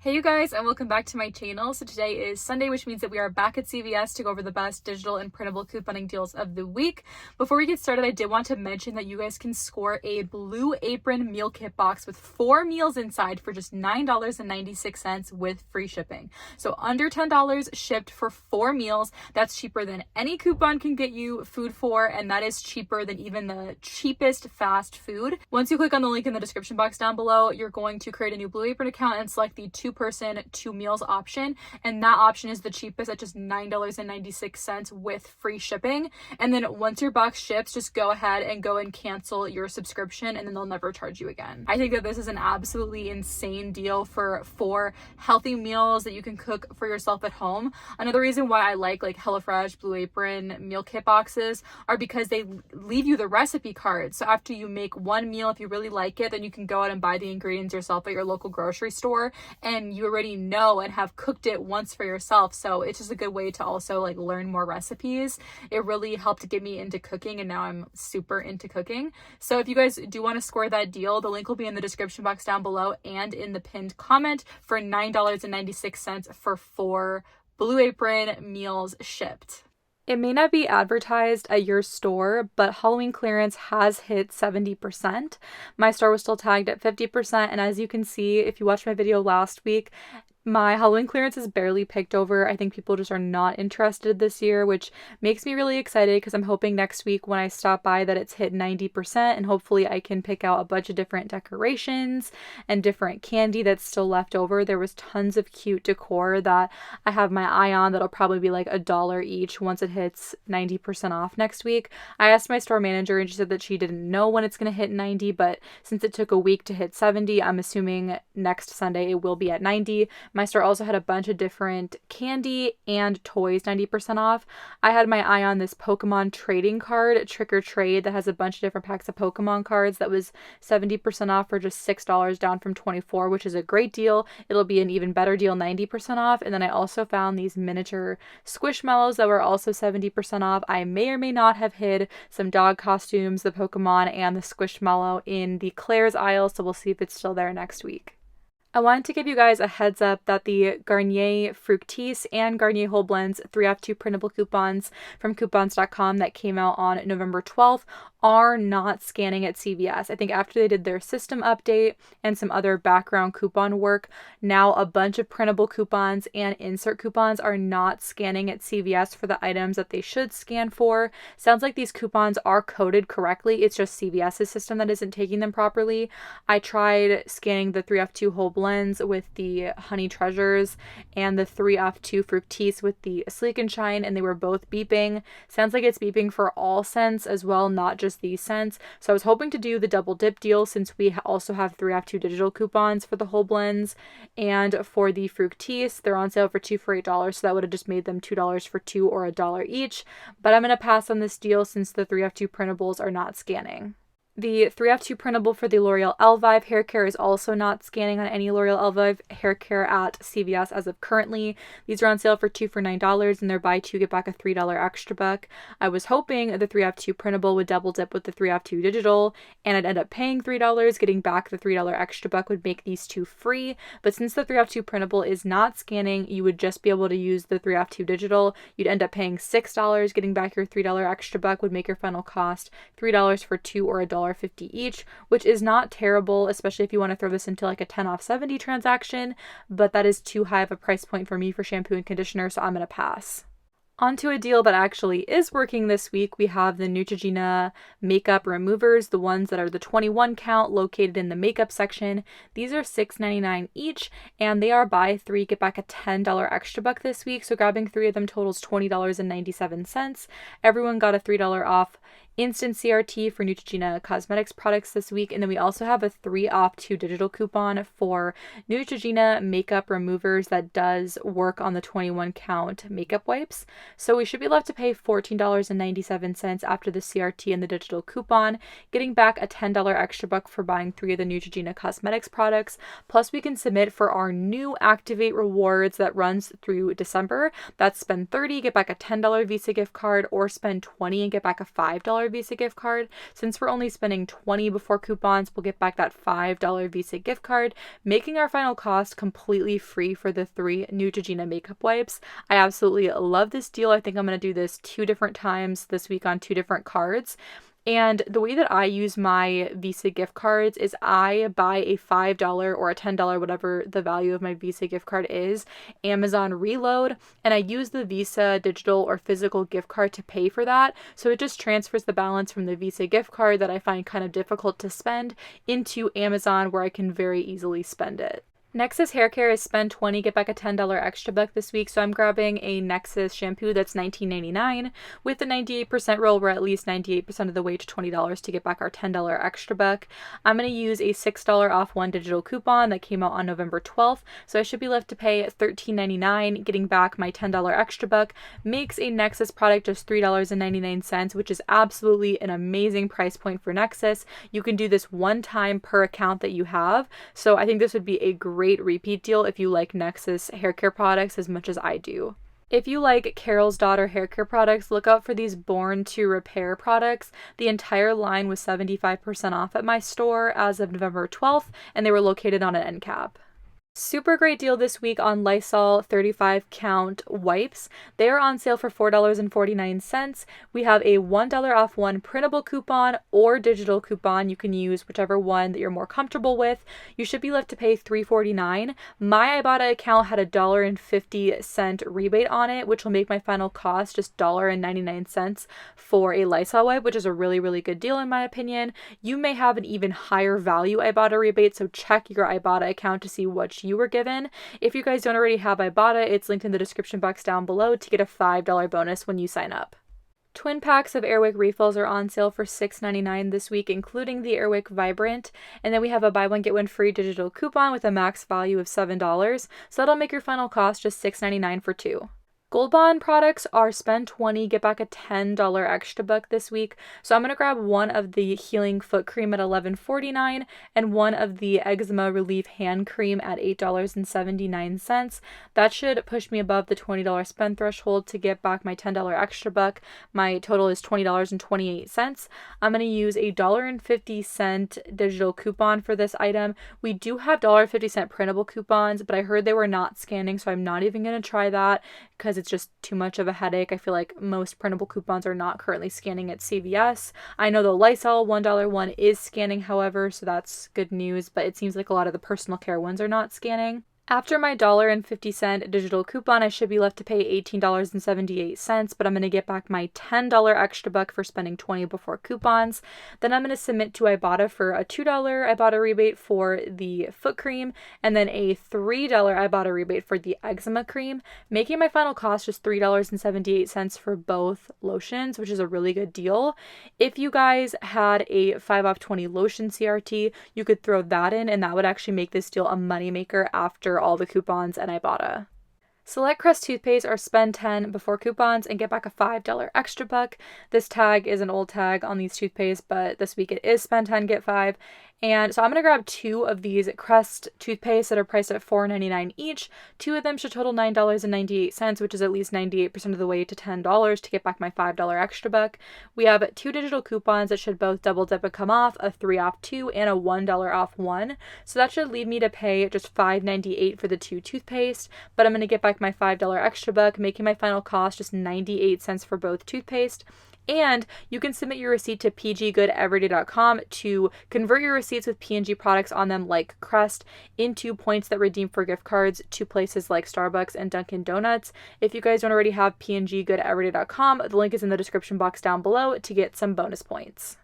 Hey you guys, and welcome back to my channel. So today is Sunday, which means that we are back at CVS to go over the best digital and printable couponing deals of the week. Before we get started, I did want to mention that you guys can score a Blue Apron meal kit box with 4 meals inside for just $9.96 with free shipping. So under $10 shipped for 4 meals. That's cheaper than any coupon can get you food for, and that is cheaper than even the cheapest fast food. Once you click on the link in the description box down below, you're going to create a new Blue Apron account and select the two-person, 2 meals option, and that option is the cheapest at just $9.96 with free shipping. And then once your box ships, just go ahead and cancel your subscription, and then they'll never charge you again. I think that this is an absolutely insane deal for 4 healthy meals that you can cook for yourself at home. Another reason why I like HelloFresh, Blue Apron meal kit boxes are because they leave you the recipe card. So after you make one meal, if you really like it, then you can go out and buy the ingredients yourself at your local grocery store, and you already know and have cooked it once for yourself. So it's just a good way to also learn more recipes. It really helped get me into cooking, and now I'm super into cooking. So if you guys do want to score that deal, the link will be in the description box down below and in the pinned comment for $9.96 for 4 Blue Apron meals shipped. It may not be advertised at your store, but Halloween clearance has hit 70%. My store was still tagged at 50%, and as you can see, if you watched my video last week, my Halloween clearance is barely picked over. I think people just are not interested this year, which makes me really excited because I'm hoping next week when I stop by that it's hit 90%, and hopefully I can pick out a bunch of different decorations and different candy that's still left over. There was tons of cute decor that I have my eye on that'll probably be $1 each once it hits 90% off next week. I asked my store manager and she said that she didn't know when it's going to hit 90, but since it took a week to hit 70, I'm assuming next Sunday it will be at 90. My store also had a bunch of different candy and toys 90% off. I had my eye on this Pokemon trading card, Trick or Trade, that has a bunch of different packs of Pokemon cards that was 70% off for just $6 down from $24, which is a great deal. It'll be an even better deal 90% off. And then I also found these miniature Squishmallows that were also 70% off. I may or may not have hid some dog costumes, the Pokemon, and the Squishmallow in the Claire's aisle, so we'll see if it's still there next week. I wanted to give you guys a heads up that the Garnier Fructis and Garnier Whole Blends 3-off-2 printable coupons from coupons.com that came out on November 12th are not scanning at CVS. I think after they did their system update and some other background coupon work, now a bunch of printable coupons and insert coupons are not scanning at CVS for the items that they should scan for. Sounds like these coupons are coded correctly. It's just CVS's system that isn't taking them properly. I tried scanning the 3-off-2 Whole Blends with the Honey Treasures and the 3-off-2 Fructis with the Sleek and Shine, and they were both beeping. Sounds like it's beeping for all scents as well, not just these scents. So I was hoping to do the double dip deal since we also have 3-off-2 digital coupons for the Whole Blends, and for the Fructis, they're on sale for 2 for $8, so that would have just made them $2 for 2 or $1 each. But I'm going to pass on this deal since the 3-off-2 printables are not scanning. The 3-off-2 printable for the L'Oreal Elvive hair care is also not scanning on any L'Oreal Elvive hair care at CVS as of currently. These are on sale for 2 for $9, and they're buy 2 get back a $3 extra buck. I was hoping the 3-off-2 printable would double dip with the 3-off-2 digital, and I'd end up paying $3. Getting back the $3 extra buck would make these 2 free, but since the 3-off-2 printable is not scanning, you would just be able to use the 3-off-2 digital. You'd end up paying $6. Getting back your $3 extra buck would make your final cost $3 for 2 or $1.50 each, which is not terrible, especially if you want to throw this into a 10 off 70 transaction, but that is too high of a price point for me for shampoo and conditioner, so I'm going to pass. Onto a deal that actually is working this week, we have the Neutrogena makeup removers, the ones that are the 21 count located in the makeup section. These are $6.99 each, and they are buy 3 get back a $10 extra buck this week, so grabbing 3 of them totals $20.97. Everyone got a $3 off instant CRT for Neutrogena cosmetics products this week, and then we also have a 3-off-2 digital coupon for Neutrogena makeup removers that does work on the 21 count makeup wipes. So we should be left to pay $14.97 after the CRT and the digital coupon, getting back a $10 extra buck for buying 3 of the Neutrogena cosmetics products. Plus we can submit for our new Activate rewards that runs through December. That's spend $30, get back a $10 Visa gift card, or spend $20 and get back a $5 Visa gift card. Since we're only spending $20 before coupons, we'll get back that $5 Visa gift card, making our final cost completely free for the 3 Neutrogena makeup wipes. I absolutely love this deal. I think I'm going to do this 2 different times this week on 2 different cards. And the way that I use my Visa gift cards is I buy a $5 or a $10, whatever the value of my Visa gift card is, Amazon Reload, and I use the Visa digital or physical gift card to pay for that. So it just transfers the balance from the Visa gift card that I find kind of difficult to spend into Amazon, where I can very easily spend it. Nexus hair care is spend $20, get back a $10 extra buck this week. So I'm grabbing a Nexus shampoo that's $19.99. With the 98% roll, we're at least 98% of the way to $20 to get back our $10 extra buck. I'm going to use a $6 off 1 digital coupon that came out on November 12th. So I should be left to pay $13.99. Getting back my $10 extra buck makes a Nexus product just $3.99, which is absolutely an amazing price point for Nexus. You can do this one time per account that you have. So I think this would be a great repeat deal if you like Nexus hair care products as much as I do. If you like Carol's Daughter hair care products, look out for these Born to Repair products. The entire line was 75% off at my store as of November 12th, and they were located on an end cap. Super great deal this week on Lysol 35 count wipes. They are on sale for $4.49. We have a $1 off 1 printable coupon or digital coupon. You can use whichever one that you're more comfortable with. You should be left to pay $3.49. My Ibotta account had a $1.50 rebate on it, which will make my final cost just $1.99 for a Lysol wipe, which is a really, really good deal in my opinion. You may have an even higher value Ibotta rebate, so check your Ibotta account to see what you were given. If you guys don't already have Ibotta, it's linked in the description box down below to get a $5 bonus when you sign up. Twin packs of Airwick refills are on sale for $6.99 this week, including the Airwick Vibrant. And then we have a buy one, get one free digital coupon with a max value of $7. So that'll make your final cost just $6.99 for 2. Gold Bond products are spend $20, get back a $10 extra buck this week. So I'm going to grab one of the Healing Foot Cream at $11.49 and one of the Eczema Relief Hand Cream at $8.79. That should push me above the $20 spend threshold to get back my $10 extra buck. My total is $20.28. I'm going to use a $1.50 digital coupon for this item. We do have $1.50 printable coupons, but I heard they were not scanning, so I'm not even going to try that because it's just too much of a headache. I feel like most printable coupons are not currently scanning at CVS. I know the Lysol $1 one is scanning, however, so that's good news, but it seems like a lot of the personal care ones are not scanning. After my $1.50 digital coupon, I should be left to pay $18.78, but I'm going to get back my $10 extra buck for spending $20 before coupons. Then I'm going to submit to Ibotta for a $2 Ibotta rebate for the foot cream, and then a $3 Ibotta rebate for the eczema cream, making my final cost just $3.78 for both lotions, which is a really good deal. If you guys had a 5 off 20 lotion CRT, you could throw that in, and that would actually make this deal a moneymaker after all the coupons and Ibotta. Select Crest toothpaste are spend $10 before coupons and get back a $5 extra buck. This tag is an old tag on these toothpaste, but this week it is spend 10, get 5. And so I'm going to grab 2 of these Crest toothpaste that are priced at $4.99 each. 2 of them should total $9.98, which is at least 98% of the way to $10 to get back my $5 extra buck. We have 2 digital coupons that should both double dip and come off, a 3 off 2 and a $1 off 1. So that should leave me to pay just $5.98 for the 2 toothpaste, but I'm going to get back my $5 extra buck, making my final cost just 98 cents for both toothpaste. And you can submit your receipt to pggoodeveryday.com to convert your receipts with P&G products on them like Crest into points that redeem for gift cards to places like Starbucks and Dunkin' Donuts. If you guys don't already have pggoodeveryday.com, the link is in the description box down below to get some bonus points.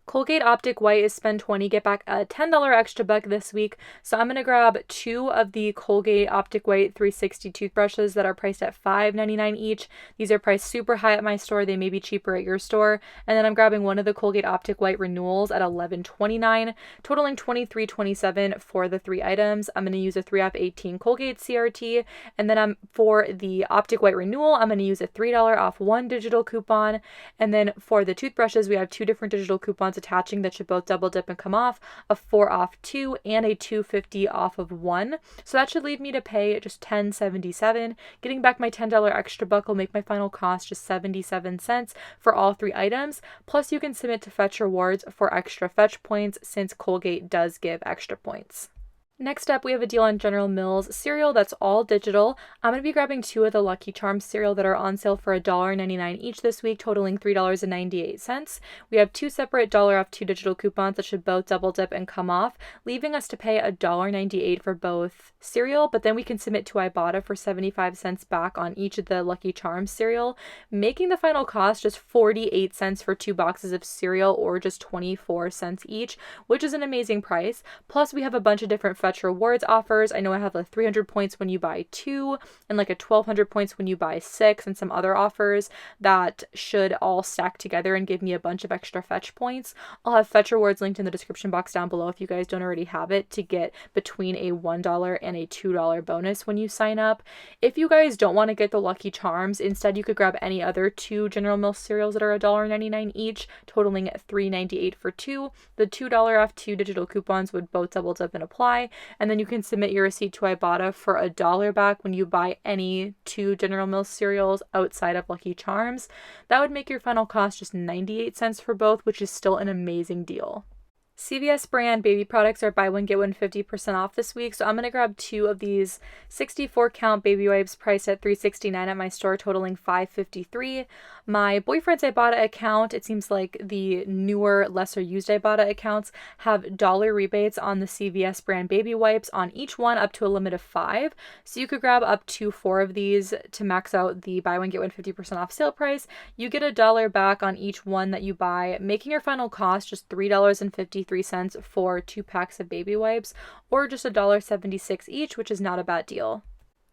Colgate Optic White is spend $20, get back a $10 extra buck this week. So I'm going to grab 2 of the Colgate Optic White 360 toothbrushes that are priced at $5.99 each. These are priced super high at my store. They may be cheaper at your store. And then I'm grabbing one of the Colgate Optic White Renewals at $11.29, totaling $23.27 for the 3 items. I'm going to use a 3 off 18 Colgate CRT. And then for the Optic White Renewal, I'm going to use a $3 off 1 digital coupon. And then for the toothbrushes, we have 2 different digital coupons attaching that should both double dip and come off, a 4 off 2 and a 250 off of 1. So that should leave me to pay just $10.77. Getting back my $10 extra buck will make my final cost just 77 cents for all 3 items. Plus you can submit to Fetch Rewards for extra fetch points since Colgate does give extra points. Next up, we have a deal on General Mills cereal that's all digital. I'm going to be grabbing 2 of the Lucky Charms cereal that are on sale for $1.99 each this week, totaling $3.98. We have 2 separate $1 off 2 digital coupons that should both double dip and come off, leaving us to pay $1.98 for both cereal, but then we can submit to Ibotta for 75 cents back on each of the Lucky Charms cereal, making the final cost just 48 cents for 2 boxes of cereal, or just 24 cents each, which is an amazing price. Plus, we have a bunch of different Fetch Rewards offers. I know I have like 300 points when you buy 2 and like a 1200 points when you buy 6, and some other offers that should all stack together and give me a bunch of extra fetch points. I'll have Fetch Rewards linked in the description box down below if you guys don't already have it, to get between a $1 and a $2 bonus when you sign up. If you guys don't want to get the Lucky Charms, instead you could grab any other 2 General Mills cereals that are $1.99 each, totaling $3.98 for 2. The $2 off 2 digital coupons would both double dip and apply. And then you can submit your receipt to Ibotta for $1 back when you buy any 2 General Mills cereals outside of Lucky Charms. That would make your final cost just 98 cents for both, which is still an amazing deal. CVS brand baby products are buy one get one 50% off this week, so I'm going to grab 2 of these 64 count baby wipes priced at $3.69 at my store, totaling $5.53. My boyfriend's Ibotta account, it seems like the newer, lesser used Ibotta accounts have dollar rebates on the CVS brand baby wipes on each one up to a limit of 5. So you could grab up to 4 of these to max out the buy one get one 50% off sale price. You get $1 back on each one that you buy, making your final cost just $3.53 for 2 packs of baby wipes, or just $1.76 each, which is not a bad deal.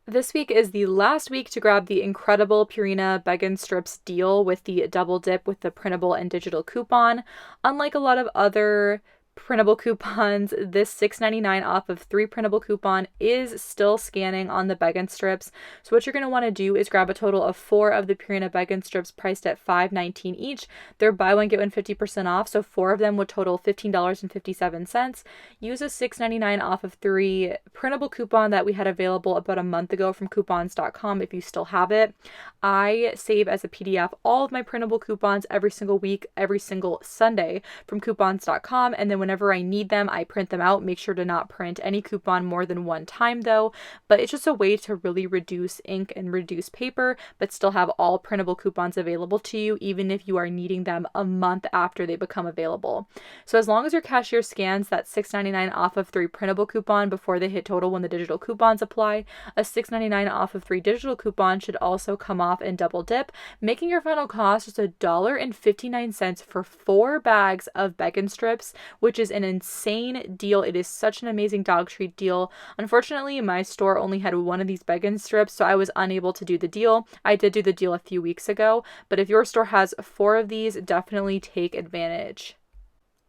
This week is the last week to grab the incredible Purina Bag and Strips deal with the double dip with the printable and digital coupon. Unlike a lot of other printable coupons, this $6.99 off of 3 printable coupon is still scanning on the Bag and Strips. So what you're going to want to do is grab a total of 4 of the Purina Bag and Strips priced at $5.19 each. They're buy one get one 50% off, so 4 of them would total $15.57. Use a $6.99 off of 3 printable coupon that we had available about a month ago from coupons.com if you still have it. I save as a PDF all of my printable coupons every single week, every single Sunday from coupons.com, and then whenever I need them, I print them out. Make sure to not print any coupon more than 1 time though, but it's just a way to really reduce ink and reduce paper, but still have all printable coupons available to you, even if you are needing them a month after they become available. So as long as your cashier scans that $6.99 off of 3 printable coupon before they hit total when the digital coupons apply, a $6.99 off of 3 digital coupons should also come off and double dip, making your final cost just $1.59 for 4 bags of Bag and Strips, which is an insane deal. It is such an amazing dog treat deal. Unfortunately, my store only had 1 of these Bag and Strips, so I was unable to do the deal. I did do the deal a few weeks ago, but if your store has 4 of these, definitely take advantage.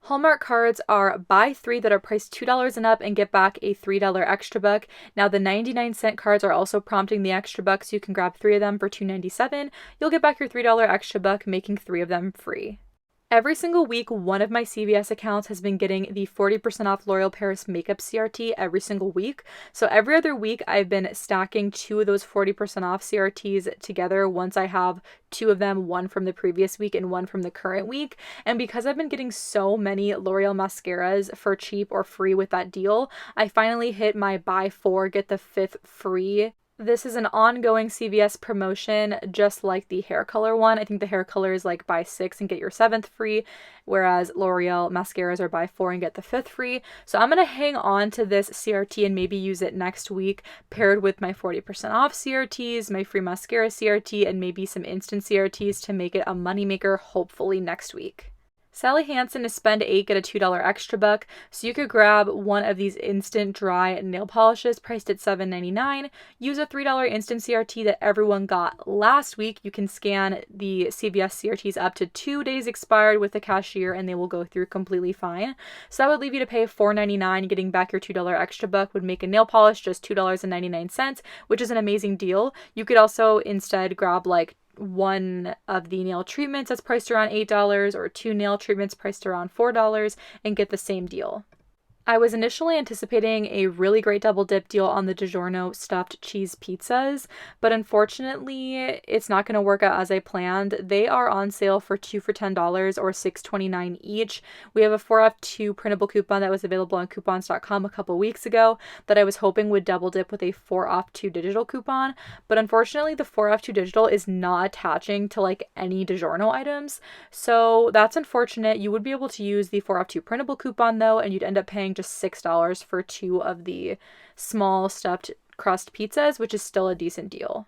Hallmark cards are buy 3 that are priced $2 and up and get back a $3 extra buck. Now the 99-cent cards are also prompting the extra buck, so you can grab 3 of them for $2.97. You'll get back your $3 extra buck, making 3 of them free. Every single week, one of my CVS accounts has been getting the 40% off L'Oreal Paris makeup CRT every single week. So every other week, I've been stacking 2 of those 40% off CRTs together once I have 2 of them, 1 from the previous week and 1 from the current week. And because I've been getting so many L'Oreal mascaras for cheap or free with that deal, I finally hit my buy 4, get the 5th free. This is an ongoing CVS promotion, just like the hair color one. I think the hair color is like buy 6 and get your 7th free, whereas L'Oreal mascaras are buy 4 and get the 5th free. So I'm going to hang on to this CRT and maybe use it next week, paired with my 40% off CRTs, my free mascara CRT, and maybe some instant CRTs to make it a moneymaker, hopefully next week. Sally Hansen is spend 8, get a $2 extra buck, so you could grab 1 of these instant dry nail polishes priced at $7.99. Use a $3 instant CRT that everyone got last week. You can scan the CVS CRTs up to 2 days expired with the cashier and they will go through completely fine. So that would leave you to pay $4.99. Getting back your $2 extra buck would make a nail polish just $2.99, which is an amazing deal. You could also instead grab like one of the nail treatments that's priced around $8 or 2 nail treatments priced around $4 and get the same deal. I was initially anticipating a really great double dip deal on the DiGiorno stuffed cheese pizzas, but unfortunately, it's not going to work out as I planned. They are on sale for 2 for $10 or $6.29 each. We have a 4 off 2 printable coupon that was available on coupons.com a couple weeks ago that I was hoping would double dip with a 4 off 2 digital coupon, but unfortunately, the 4 off 2 digital is not attaching to like any DiGiorno items, so that's unfortunate. You would be able to use the 4 off 2 printable coupon though, and you'd end up paying just $6 for 2 of the small stuffed crust pizzas, which is still a decent deal.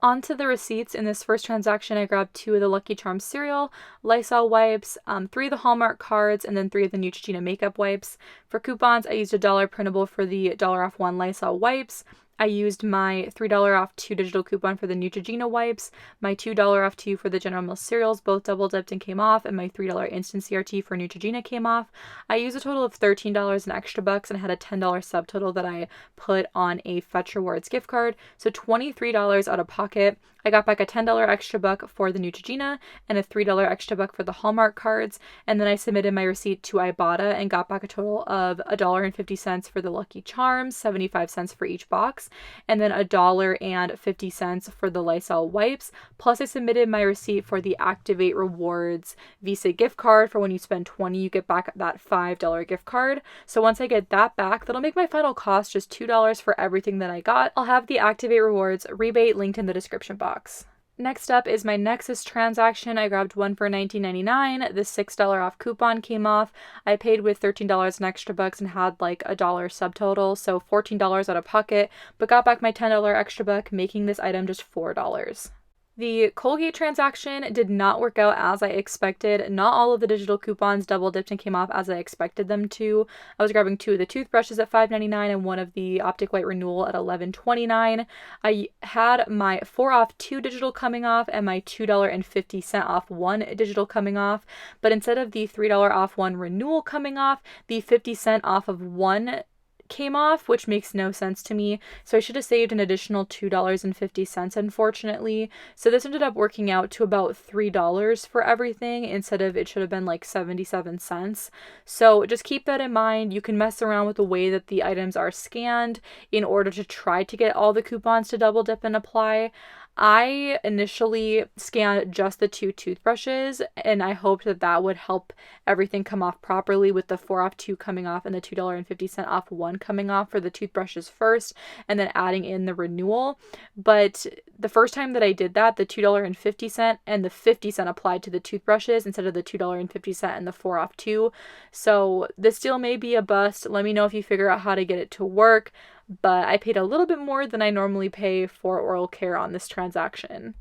On to the receipts. In this first transaction, I grabbed 2 of the Lucky Charms cereal, Lysol wipes, 3 of the Hallmark cards, and then 3 of the Neutrogena makeup wipes. For coupons, I used a $1 printable for the $1 off 1 Lysol wipes. I used my $3 off 2 digital coupon for the Neutrogena wipes, my $2 off 2 for the General Mills cereals, both double dipped and came off, and my $3 instant CRT for Neutrogena came off. I used a total of $13 in extra bucks and had a $10 subtotal that I put on a Fetch Rewards gift card, so $23 out of pocket. I got back a $10 extra buck for the Neutrogena and a $3 extra buck for the Hallmark cards, and then I submitted my receipt to Ibotta and got back a total of $1.50 for the Lucky Charms, 75 cents for each box, and then $1.50 for the Lysol wipes. Plus, I submitted my receipt for the Activate Rewards Visa gift card. For when you spend $20, you get back that $5 gift card. So once I get that back, that'll make my final cost just $2 for everything that I got. I'll have the Activate Rewards rebate linked in the description box. Next up is my Nexus transaction. I grabbed one for $19.99. The $6 off coupon came off. I paid with $13 in extra bucks and had like a $1 subtotal, so $14 out of pocket, but got back my $10 extra buck, making this item just $4. The Colgate transaction did not work out as I expected. Not all of the digital coupons double dipped and came off as I expected them to. I was grabbing 2 of the toothbrushes at $5.99 and 1 of the Optic White Renewal at $11.29. I had my 4 off 2 digital coming off and my $2.50 off 1 digital coming off, but instead of the $3 off 1 renewal coming off, the 50 cent off of 1 came off, which makes no sense to me. So I should have saved an additional $2.50, unfortunately. So this ended up working out to about $3 for everything instead of it should have been like 77 cents. So just keep that in mind. You can mess around with the way that the items are scanned in order to try to get all the coupons to double dip and apply. I initially scanned just the 2 toothbrushes and I hoped that that would help everything come off properly with the 4 off 2 coming off and the $2.50 off 1 coming off for the toothbrushes first and then adding in the renewal. But the first time that I did that, the $2.50 and the 50 cent applied to the toothbrushes instead of the $2.50 and the 4 off 2. So this deal may be a bust. Let me know if you figure out how to get it to work. But I paid a little bit more than I normally pay for oral care on this transaction.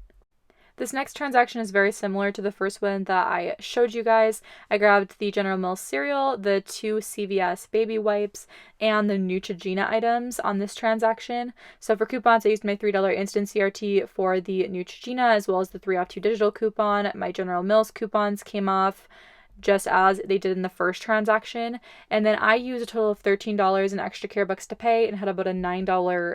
This next transaction is very similar to the first one that I showed you guys. I grabbed the General Mills cereal, the 2 CVS baby wipes, and the Neutrogena items on this transaction. So for coupons, I used my $3 instant CRT for the Neutrogena as well as the 3 off 2 digital coupon. My General Mills coupons came off just as they did in the first transaction. And then I used a total of $13 in extra care bucks to pay and had about a $9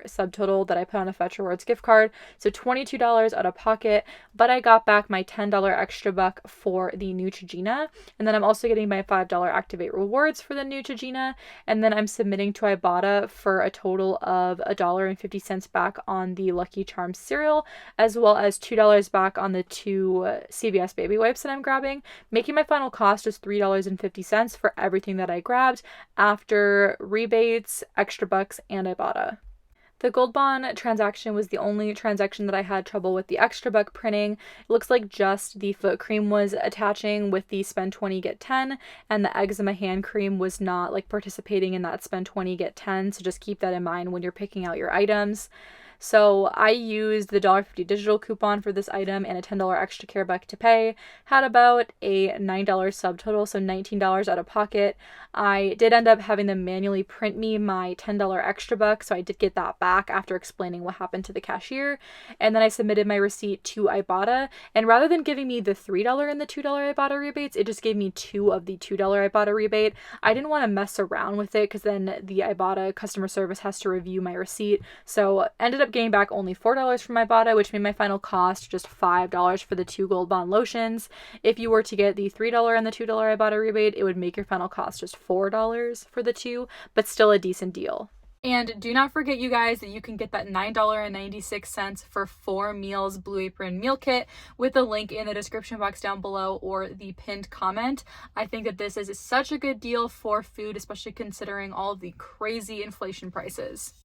subtotal that I put on a Fetch Rewards gift card. So $22 out of pocket, but I got back my $10 extra buck for the Neutrogena. And then I'm also getting my $5 Activate Rewards for the Neutrogena. And then I'm submitting to Ibotta for a total of $1.50 back on the Lucky Charms cereal, as well as $2 back on the 2 CVS baby wipes that I'm grabbing, making my final cost just $3.50 for everything that I grabbed after rebates, extra bucks, and Ibotta. The Gold Bond transaction was the only transaction that I had trouble with the extra buck printing. It looks like just the foot cream was attaching with the spend 20 get 10, and the eczema hand cream was not like participating in that spend 20 get 10, so just keep that in mind when you're picking out your items. So I used the $1.50 digital coupon for this item and a $10 extra care buck to pay. Had about a $9 subtotal, so $19 out of pocket. I did end up having them manually print me my $10 extra buck, so I did get that back after explaining what happened to the cashier. And then I submitted my receipt to Ibotta, and rather than giving me the $3 and the $2 Ibotta rebates, it just gave me 2 of the $2 Ibotta rebate. I didn't want to mess around with it because then the Ibotta customer service has to review my receipt, so ended up up getting back only $4 from Ibotta, which made my final cost just $5 for the 2 Gold Bond lotions. If you were to get the $3 and the $2 Ibotta rebate, it would make your final cost just $4 for the two, but still a decent deal. And do not forget, you guys, that you can get that $9.96 for 4 meals Blue Apron meal kit with the link in the description box down below or the pinned comment. I think that this is such a good deal for food, especially considering all of the crazy inflation prices.